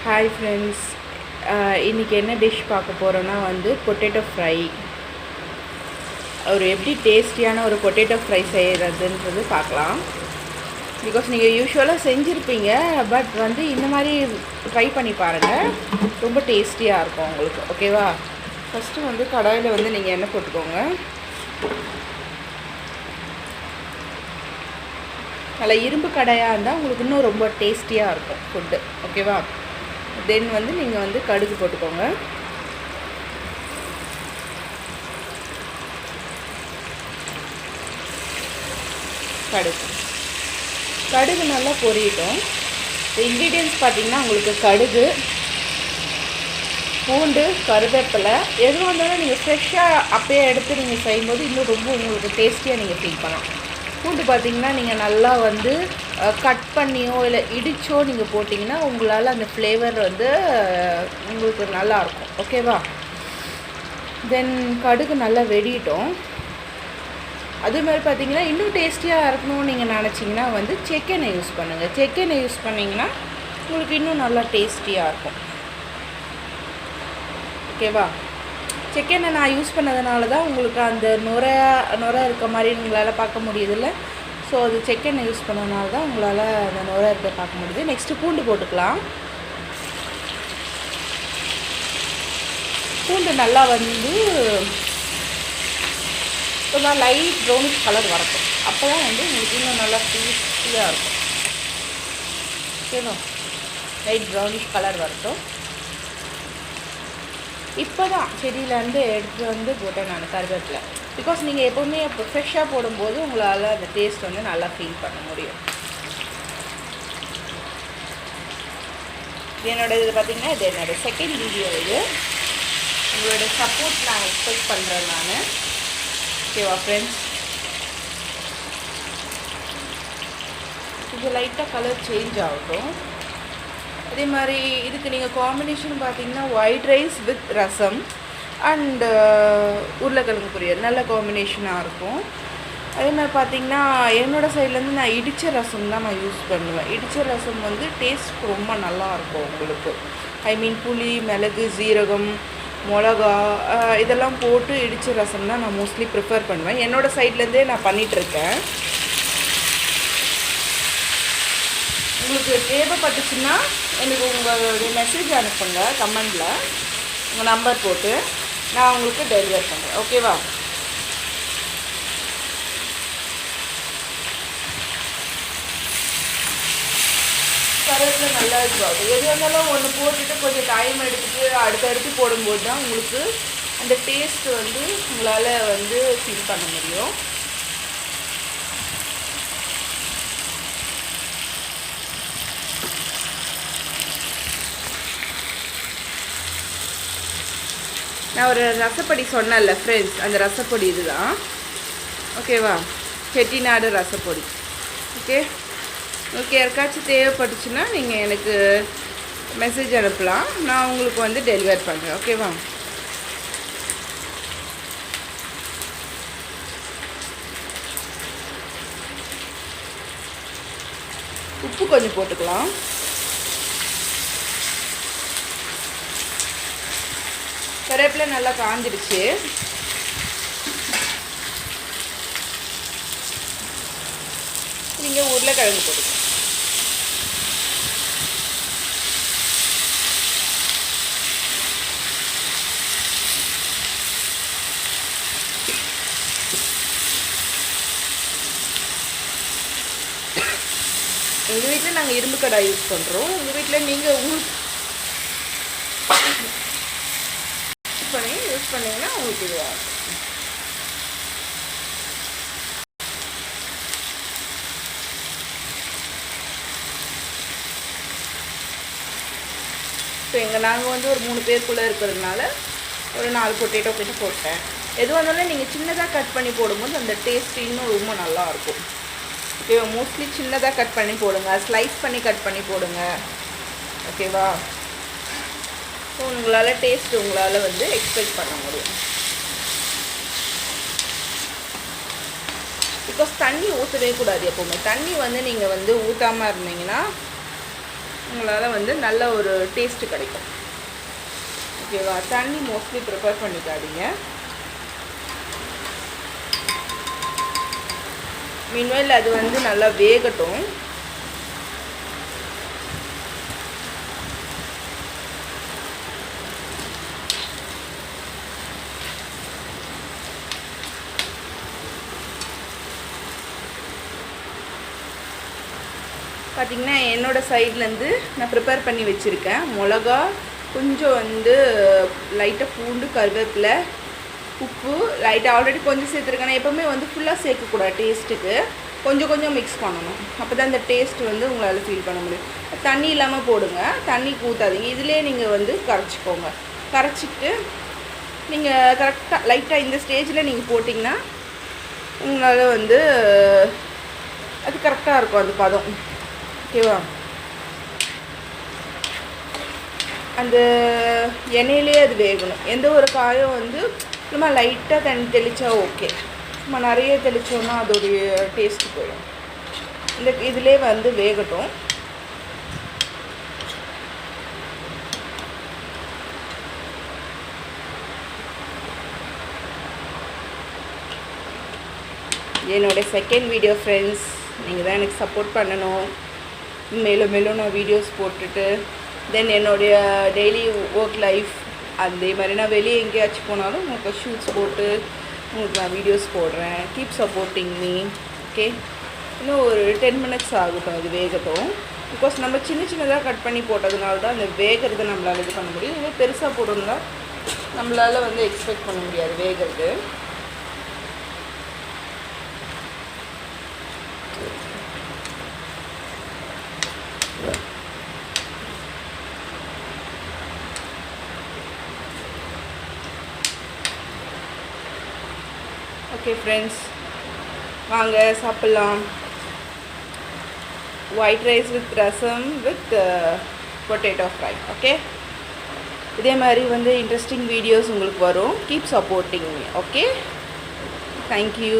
Hi friends, இன்றைக்கி என்ன dish பார்க்க போகிறோன்னா பொட்டேட்டோ ஃப்ரை. ஒரு எப்படி டேஸ்டியான ஒரு பொட்டேட்டோ ஃப்ரை செய்கிறதுன்றது பார்க்கலாம். பிகாஸ் நீங்கள் யூஸ்வலாக செஞ்சுருப்பீங்க, பட் இந்த மாதிரி ட்ரை பண்ணி பாருங்கள், ரொம்ப டேஸ்டியாக இருக்கும் உங்களுக்கு. ஓகேவா? ஃபஸ்ட்டு கடாயில் நீங்கள் எண்ணெய் போட்டுக்கோங்க. நல்லா இரும்பு கடாயாக இருந்தால் உங்களுக்கு இன்னும் ரொம்ப டேஸ்டியாக இருக்கும் ஃபுட்டு. ஓகேவா? தென் நீங்கள் கடுகு போட்டுக்கோங்க. கடுகு நல்லா பொரியட்டும். இன்க்ரீடியன்ட்ஸ் பார்த்திங்கன்னா உங்களுக்கு கடுகு, பூண்டு, கருவேப்பிலை எதுவும் இருந்தாலும் நீங்கள் ஃப்ரெஷ்ஷாக அப்பயே எடுத்து நீங்கள் செய்யும்போது இன்னும் ரொம்ப உங்களுக்கு டேஸ்டியாக நீங்கள் ஃபீல் பண்ணலாம். பூண்டு பார்த்திங்கன்னா நீங்கள் நல்லா கட் பண்ணியோ இல்லை இடிச்சோ நீங்கள் போட்டிங்கன்னா உங்களால் அந்த ஃப்ளேவர் உங்களுக்கு நல்லாயிருக்கும். ஓகேவா? தென் கடுகு நல்லா வெடிட்டோம். அதுமாதிரி பார்த்திங்கன்னா இன்னும் டேஸ்டியாக இருக்கணும்னு நீங்கள் நினச்சிங்கன்னா செக்கெண்ணெய் யூஸ் பண்ணுங்கள். செக்கெண்ணெய் யூஸ் பண்ணிங்கன்னா உங்களுக்கு இன்னும் நல்லா டேஸ்டியாக இருக்கும். ஓகேவா? செக்கெண்ணெய் நான் யூஸ் பண்ணதுனால தான் உங்களுக்கு அந்த நுரை இருக்க மாதிரி உங்களால் பார்க்க முடியுதுல்ல. ஸோ அது செக்கெண்ணெய் யூஸ் பண்ணதுனால தான் உங்களால் அந்த நுரை இருக்க பார்க்க முடியுது. நெக்ஸ்ட்டு பூண்டு போட்டுக்கலாம். பூண்டு நல்லா கொஞ்சம் லைட் ப்ரௌனிஷ் கலர் வரட்டும். அப்போ தான் உங்களுக்கு இன்னும் நல்லா டேஸ்டியாக இருக்கும். ஓகேவா? லைட் ப்ரௌனிஷ் கலர் வரட்டும். இப்போ தான் செடியிலேருந்து எடுத்து போட்டேன் நான் கருவேப்பிலை. பிகாஸ் நீங்கள் எப்போவுமே இப்போ ஃப்ரெஷ்ஷாக போடும்போது உங்களால் அந்த டேஸ்ட் நல்லா ஃபீல் பண்ண முடியும். இது பார்த்திங்கன்னா இது என்னோடய செகண்ட் வீடியோ. இது உங்களோட சப்போர்ட் நான் எக்ஸ்பெக்ட் பண்ணுறேன் நான். ஓகேவா ஃப்ரெண்ட்ஸ்? கொஞ்சம் லைட்டாக கலர் சேஞ்ச் ஆகட்டும். அதே மாதிரி இதுக்கு நீங்கள் காம்பினேஷன் பார்த்தீங்கன்னா white rice with rasam and உருளைக்கிழங்கு பொரியல் நல்ல காம்பினேஷனாக இருக்கும். அதே மாதிரி பார்த்திங்கன்னா என்னோடய சைட்லேருந்து நான் இடித்த ரசம் தான் நான் யூஸ் பண்ணுவேன். இடித்த ரசம் டேஸ்ட் ரொம்ப நல்லாயிருக்கும் உங்களுக்கு. ஐ மீன் புளி, மிளகு, சீரகம், மிளகா இதெல்லாம் போட்டு இடித்த ரசம் தான் நான் மோஸ்ட்லி ப்ரிஃபர் பண்ணுவேன். என்னோடய சைட்லேருந்தே நான் பண்ணிகிட்ருக்கேன். உங்களுக்கு தேவைப்பட்டுச்சுன்னா எனக்கு உங்களுடைய மெசேஜ் அனுப்புங்க கமெண்டில், உங்கள் நம்பர் போட்டு நான் உங்களுக்கு டெலிவர் பண்ணுறேன். ஓகேவா? கருவேப்பிலை நல்லா இதுவாகும். எது இருந்தாலும் ஒன்று போட்டுட்டு கொஞ்சம் டைம் எடுத்துகிட்டு அடுத்தடுத்து போடும்போது தான் உங்களுக்கு அந்த டேஸ்ட் உங்களால் ஃபீல் பண்ண முடியும். நான் ஒரு ரசப்பொடி சொன்னேன்ல ஃப்ரெண்ட்ஸ், அந்த ரசப்பொடி இதுதான். ஓகேவா? செட்டிநாடு ரசப்பொடி. ஓகே, உங்களுக்கு யாருக்காச்சும் தேவைப்பட்டுச்சுன்னா நீங்கள் எனக்கு மெசேஜ் அனுப்பலாம், நான் உங்களுக்கு டெலிவர் பண்ணுறேன். ஓகேவா? உப்பு கொஞ்சம் போட்டுக்கலாம். கருவேப்பிலை நல்லா காஞ்சிடுச்சு. நீங்கள் உருளைக்கிழங்கு போட்டுக்கலாம். எங்கள் வீட்டில் நாங்கள் இரும்பு கடாய் யூஸ் பண்ணுறோம். உங்கள் வீட்டில் நீங்கள் யூஸ் பண்ணிங்கன்னா உங்களுக்கு இதுவாகும். இப்போ நாங்கள் ஒரு 3 பேருக்குள்ளே இருக்கிறதுனால ஒரு 4 பொட்டேட்டோ கிட்ட போட்டேன். எதுவாக இருந்தாலும் நீங்கள் சின்னதாக கட் பண்ணி போடும்போது அந்த டேஸ்ட் இன்னும் ரொம்ப நல்லாயிருக்கும். ஓகேவா? மோஸ்ட்லி சின்னதாக கட் பண்ணி போடுங்க, ஸ்லைஸ் பண்ணி கட் பண்ணி போடுங்க. ஓகேவா? ஸோ உங்களால் டேஸ்ட் உங்களால் எக்ஸ்பெக்ட் பண்ண முடியும். இப்போ தண்ணி ஊற்றவே கூடாது எப்போவுமே. தண்ணி நீங்கள் ஊற்றாமல் இருந்தீங்கன்னா உங்களால் வந்து நல்ல ஒரு டேஸ்ட்டு கிடைக்கும். ஓகேவா? தண்ணி மோஸ்ட்லி ப்ரிப்பேர் பண்ணிக்காதீங்க. மீன்வேல் அது வந்து நல்லா வேகட்டும். பார்த்திங்கன்னா என்னோடய சைட்லேருந்து நான் ப்ரிப்பேர் பண்ணி வச்சுருக்கேன். மிளகா, கொஞ்சம் வந்து லைட்டாக பூண்டு, கருவேப்பிலை, உப்பு லைட்டாக ஆல்ரெடி கொஞ்சம் சேர்த்துருக்கேன். நான் எப்போவுமே வந்து ஃபுல்லாக சேர்க்கக்கூடாது, டேஸ்ட்டுக்கு கொஞ்சம் கொஞ்சம் மிக்ஸ் பண்ணணும். அப்போ தான் அந்த டேஸ்ட் வந்து உங்களால் ஃபீல் பண்ண முடியும். தண்ணி இல்லாமல் போடுங்க, தண்ணி ஊற்றாதீங்க. இதிலே நீங்கள் வந்து கரைச்சிக்கோங்க. கரைச்சிட்டு நீங்கள் கரெக்டாக லைட்டாக இந்த ஸ்டேஜில் நீங்கள் போட்டிங்கன்னா உங்களால் வந்து அது கரெக்டாக இருக்கும் அந்த பதம். ஓகேவா? அந்த எண்ணெயிலே அது வேகணும். எந்த ஒரு காயும் வந்து சும்மா லைட்டாக தண்ணி தெளித்தா ஓகே. சும்மா நிறைய தெளித்தோன்னா அதோடைய டேஸ்ட்டு போயிடும். இந்த இதிலே வந்து வேகட்டும். என்னோடய செகண்ட் வீடியோ ஃப்ரெண்ட்ஸ், நீங்கள் தான் எனக்கு சப்போர்ட் பண்ணணும். மேலும் மேலும் நான் வீடியோஸ் போட்டுட்டு தென் என்னுடைய டெய்லி ஒர்க் லைஃப் அதே மாதிரி நான் வெளியே எங்கேயாச்சும் போனாலும் உங்களுக்கு ஷூட்ஸ் போட்டு உங்களுக்கு நான் வீடியோஸ் போடுறேன். Keep supporting me. ஓகே, இன்னும் ஒரு 10 minutes ஆகட்டும், அது வேகட்டும். பிகாஸ் நம்ம சின்ன சின்னதாக கட் பண்ணி போட்டதுனால தான் அந்த வேகிறது நம்மளால் இது பண்ண முடியும். இதே பெருசாக போடணும்னா நம்மளால் வந்து எக்ஸ்பெக்ட் பண்ண முடியாது வேகிறது. ஓகே ஃப்ரெண்ட்ஸ், வாங்க சாப்பிட்லாம். White rice with rasam with potato fry. Okay, இதே மாதிரி வந்து இன்ட்ரெஸ்டிங் வீடியோஸ் உங்களுக்கு வரும். Keep supporting me. Okay, thank you.